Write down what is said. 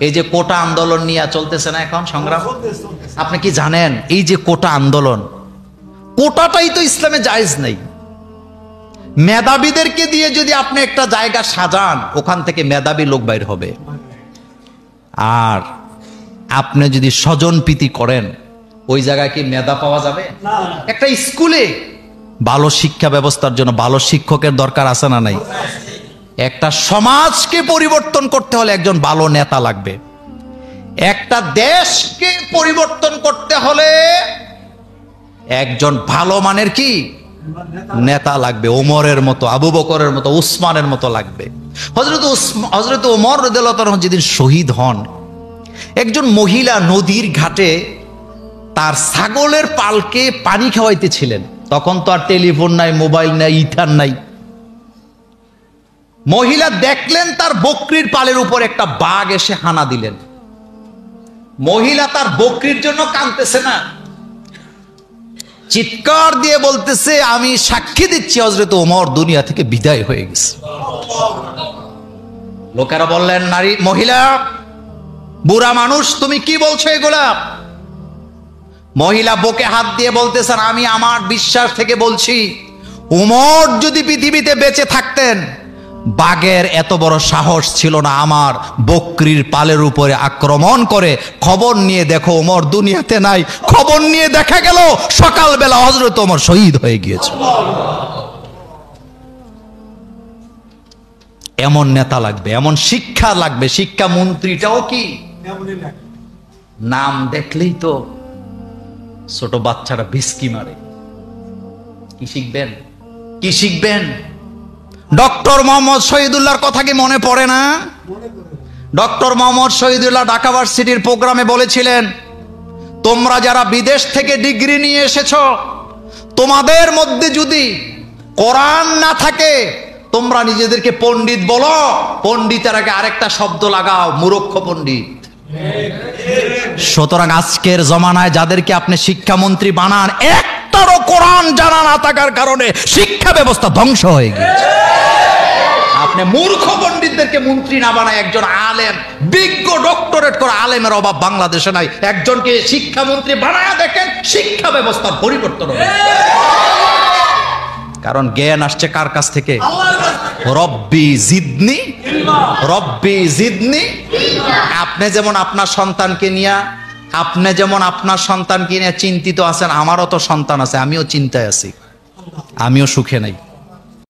এই যে কোটা আন্দোলন নিয়ে চলতেছে না এখন সংগ্রাম, আপনি কি জানেন এই যে কোটা আন্দোলন, কোটাটাই তো ইসলামে জায়েজ নেই। মেধাবীদেরকে দিয়ে যদি আপনি একটা জায়গা সাজান, ওখান থেকে মেধাবী লোক বাইর হবে। আর আপনি যদি স্বজনপ্রীতি করেন, ওই জায়গায় কি মেধা পাওয়া যাবে? একটা স্কুলে ভালো শিক্ষা ব্যবস্থার জন্য ভালো শিক্ষকের দরকার আছে না নাই? একটা সমাজকে পরিবর্তন করতে হলে একজন ভালো নেতা লাগবে। একটা দেশকে পরিবর্তন করতে হলে একজন ভালো মানের কি নেতা লাগবে। ওমরের মতো, আবু বকরের মতো, উসমানের মতো লাগবে। হযরত ওমর রাদিয়াল্লাহু তাআলা যেদিন শহীদ হন, একজন মহিলা নদীর ঘাটে তার ছাগলের পালকে পানি খাওয়াইতেছিলেন। তখন তো আর টেলিফোন নাই, মোবাইল নাই, ইথার নাই। মহিলা দেখলেন তার বকরির পালের উপর একটা বাঘ এসে হানা দিলেন। মহিলা তার বকরির জন্য কাঁদতেছে না, চিৎকার দিয়ে বলতেছে, আমি সাক্ষী দিচ্ছি হযরত ওমর দুনিয়া থেকে বিদায় হয়ে গেছে। লোকেরা বললেন, নারী, মহিলা, বুড়া মানুষ, তুমি কি বলছো এগুলা? মহিলা বুকে হাত দিয়ে বলতেছেন, আমি আমার বিশ্বাস থেকে বলছি, ওমর যদি পৃথিবীতে বেঁচে থাকতেন, বাঘের এত বড় সাহস ছিল না আমার বকরির পালের উপরে আক্রমণ করে। খবর নিয়ে দেখো ওমর দুনিয়াতে নাই। খবর নিয়ে দেখা গেল সকালবেলা হযরত ওমর শহীদ হয়ে গিয়েছে। এমন নেতা লাগবে, এমন শিক্ষা লাগবে। শিক্ষা মন্ত্রীটাও কি নাম দেখলেই তো ছোট বাচ্চারা বিস্কি মারে। কি শিখবেন? কি শিখবেন? ডক্টর মোহাম্মদ শহীদুল্লাহর কথা কি মনে পড়ে না? ডক্টর মোহাম্মদ শহীদুল্লাহ ঢাকা ভার্সিটির প্রোগ্রামে বলেছিলেন, তোমরা যারা বিদেশ থেকে ডিগ্রি নিয়ে এসেছো, তোমাদের মধ্যে যদি কোরআন না থাকে, তোমরা নিজেদেরকে পণ্ডিত বলো। পণ্ডিতের আগে আরেকটা শব্দ লাগাও, মূর্খ পণ্ডিত। সুতরাং আজকের জমানায় যাদেরকে আপনি শিক্ষামন্ত্রী বানান, একটারও কোরআন জানা না থাকার কারণে শিক্ষা ব্যবস্থা ধ্বংস হয়ে গেছে। আপনি মূর্খ পণ্ডিতদেরকে মন্ত্রী না বানায় একজন আলেম, বিজ্ঞ ডক্টরেট করা আলেমের অভাব বাংলাদেশে নাই। একজনকে শিক্ষামন্ত্রী বানায় দেখেন, শিক্ষা ব্যবস্থার পরিবর্তন হবে। কারণ জ্ঞান আসছে কার কাছ থেকে? রব্বি জিদনি, রব্বি জিদনি। আপনি যেমন আপনার সন্তানকে নিয়ে চিন্তিত আছেন, আমারও তো সন্তান আছে, আমিও চিন্তায় আছি, আমিও সুখে নাই।